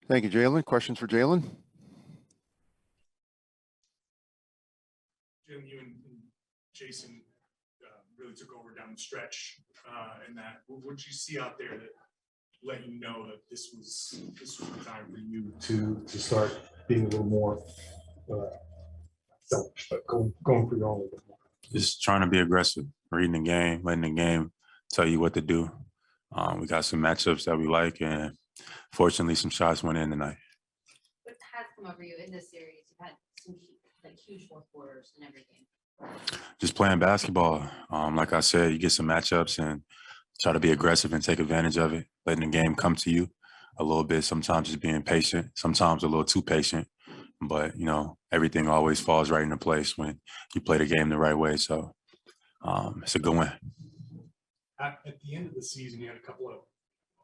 Thank you, Jaylen. Questions for Jaylen? Jaylen, you and Jason really took over down the stretch, and that. What did you see out there that let you know that this was the time for you to start being a little more selfish, but going for your own a little bit more? Just trying to be aggressive, reading the game, letting the game tell you what to do. We got some matchups that we like, and fortunately, some shots went in tonight. What has come over you in this series? You've had some huge fourth quarters and everything. Just playing basketball. Like I said, you get some matchups and try to be aggressive and take advantage of it, letting the game come to you a little bit. Sometimes just being patient, sometimes a little too patient. But, everything always falls right into place when you play the game the right way. So it's a good win. At the end of the season, you had a couple of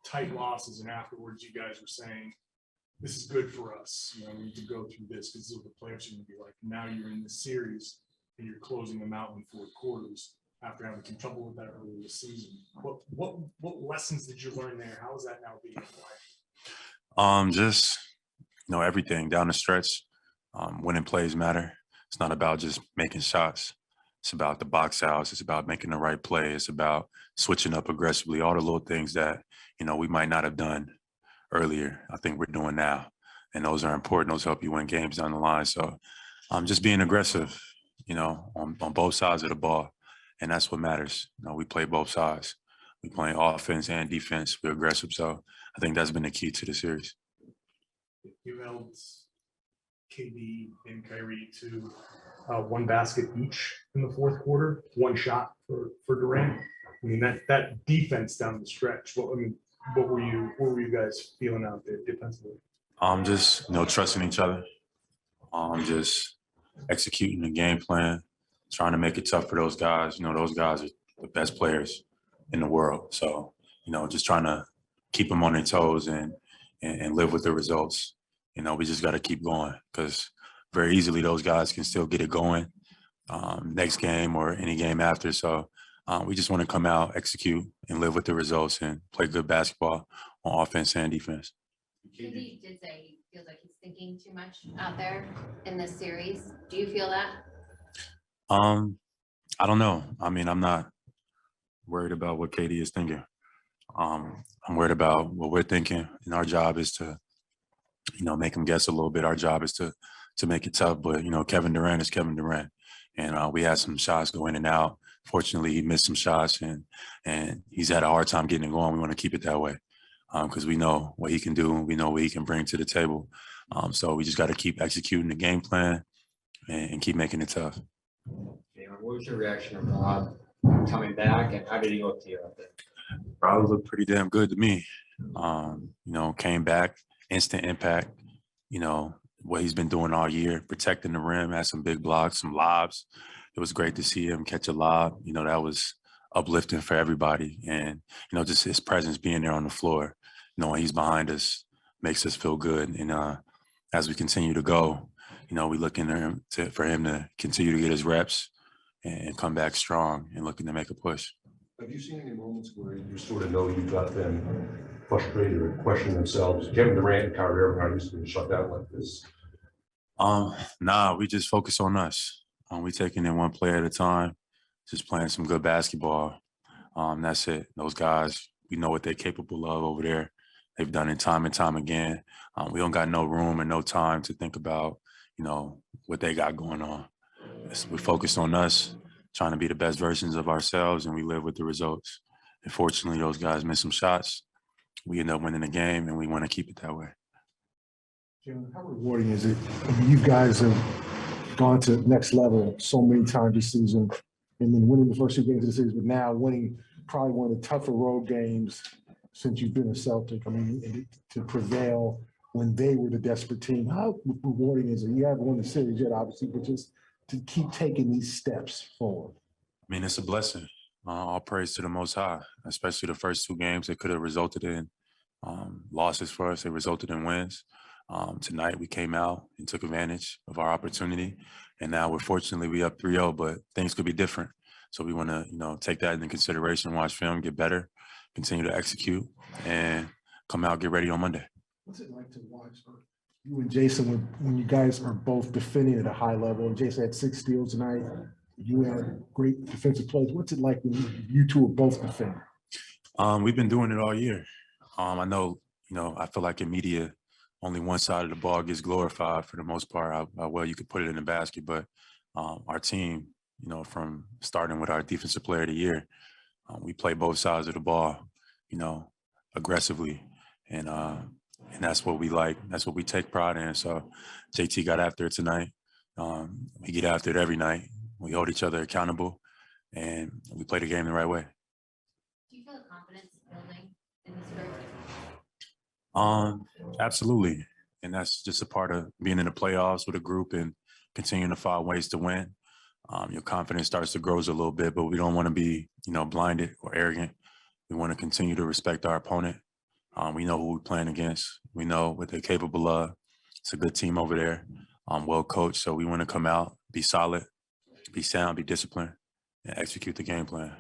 tight losses, and afterwards you guys were saying, this is good for us. We need to go through this because this is what the playoffs are going to be like. Now you're in this series, and you're closing them out in fourth quarters after having some trouble with that early this season. What lessons did you learn there? How is that now being applied? Just everything down the stretch. Winning plays matter. It's not about just making shots. It's about the box outs. It's about making the right play. It's about switching up aggressively. All the little things that we might not have done earlier, I think we're doing now, and those are important. Those help you win games down the line. So, just being aggressive, on both sides of the ball, and that's what matters. We play both sides. We play offense and defense. We're aggressive. So I think that's been the key to the series. You held KD and Kyrie to one basket each in the fourth quarter, one shot for Durant. I mean, that defense down the stretch. What were you guys feeling out there defensively? Just trusting each other. Just executing the game plan, trying to make it tough for those guys. Those guys are the best players in the world. So, just trying to keep them on their toes and live with the results. We just got to keep going because very easily those guys can still get it going next game or any game after. So we just want to come out, execute, and live with the results and play good basketball on offense and defense. KD did say he feels like he's thinking too much out there in this series. Do you feel that? I don't know. I'm not worried about what KD is thinking. I'm worried about what we're thinking, and our job is to make him guess a little bit. Our job is to make it tough. But, Kevin Durant is Kevin Durant. And we had some shots go in and out. Fortunately, he missed some shots, and he's had a hard time getting it going. We want to keep it that way because we know what he can do and we know what he can bring to the table. So we just got to keep executing the game plan and keep making it tough. What was your reaction to Rob coming back, and how did he look to you out there? Rob looked pretty damn good to me. Came back, instant impact, what he's been doing all year, protecting the rim, had some big blocks, some lobs. It was great to see him catch a lob. That was uplifting for everybody. And, just his presence being there on the floor, knowing he's behind us makes us feel good. And as we continue to go, we looking for him to continue to get his reps and come back strong and looking to make a push. Have you seen any moments where you sort of know you got them frustrated or questioning themselves? Kevin Durant and Kyrie Irving are used to being shut down like this. Nah, we just focus on us. We taking it one play at a time, just playing some good basketball. That's it. Those guys, we know what they're capable of over there. They've done it time and time again. We don't got no room and no time to think about, what they got going on. We focus on us, trying to be the best versions of ourselves, and we live with the results. And fortunately, those guys missed some shots. We end up winning the game, and we want to keep it that way. Jaylen, how rewarding is it? You guys have gone to the next level so many times this season, and then winning the first two games of the season, but now winning probably one of the tougher road games since you've been a Celtic. To prevail when they were the desperate team. How rewarding is it? You haven't won the series yet, obviously, but just to keep taking these steps forward. It's a blessing. All praise to the Most High, especially the first two games. They could have resulted in losses for us. They resulted in wins. Tonight we came out and took advantage of our opportunity, and now we up 3-0, but things could be different. So we want to, take that into consideration, watch film, get better, continue to execute, and come out, get ready on Monday. What's it like to watch you and Jason when you guys are both defending at a high level? And Jason had 6 steals tonight. You had great defensive plays. What's it like when you two are both defending? We've been doing it all year. I know, I feel like in media, only one side of the ball gets glorified for the most part, how well you could put it in the basket. But our team, from starting with our defensive player of the year, we play both sides of the ball, aggressively. And that's what we like. That's what we take pride in. So JT got after it tonight. We get after it every night. We hold each other accountable, and we play the game the right way. Do you feel the confidence building in this group? Absolutely. And that's just a part of being in the playoffs with a group and continuing to find ways to win. Your confidence starts to grow a little bit, but we don't want to be, blinded or arrogant. We want to continue to respect our opponent. We know who we're playing against. We know what they're capable of. It's a good team over there, well coached. So we want to come out, be solid, be sound, be disciplined, and execute the game plan.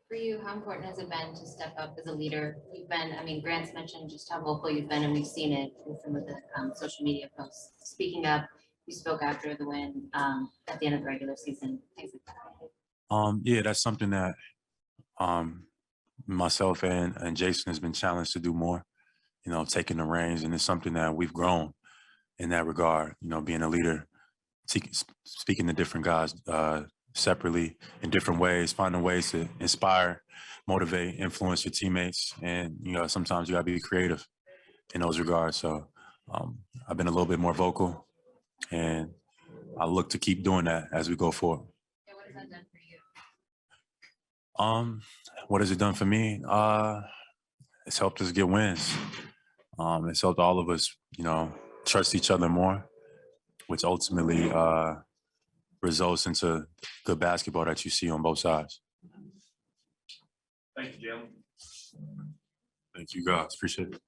For you, how important has it been to step up as a leader? You've been, Grant's mentioned just how vocal you've been, and we've seen it in some of the social media posts. Speaking up, you spoke after the win at the end of the regular season, things like that. Yeah, that's something that myself and Jason has been challenged to do more, taking the reins. And it's something that we've grown in that regard, being a leader, speaking to different guys separately in different ways, finding ways to inspire, motivate, influence your teammates. And, sometimes you gotta be creative in those regards. So I've been a little bit more vocal, and I look to keep doing that as we go forward. Yeah, what has that done for you? What has it done for me? It's helped us get wins. It's helped all of us, trust each other more, which ultimately results into good basketball that you see on both sides. Thank you, Jaylen. Thank you, guys. Appreciate it.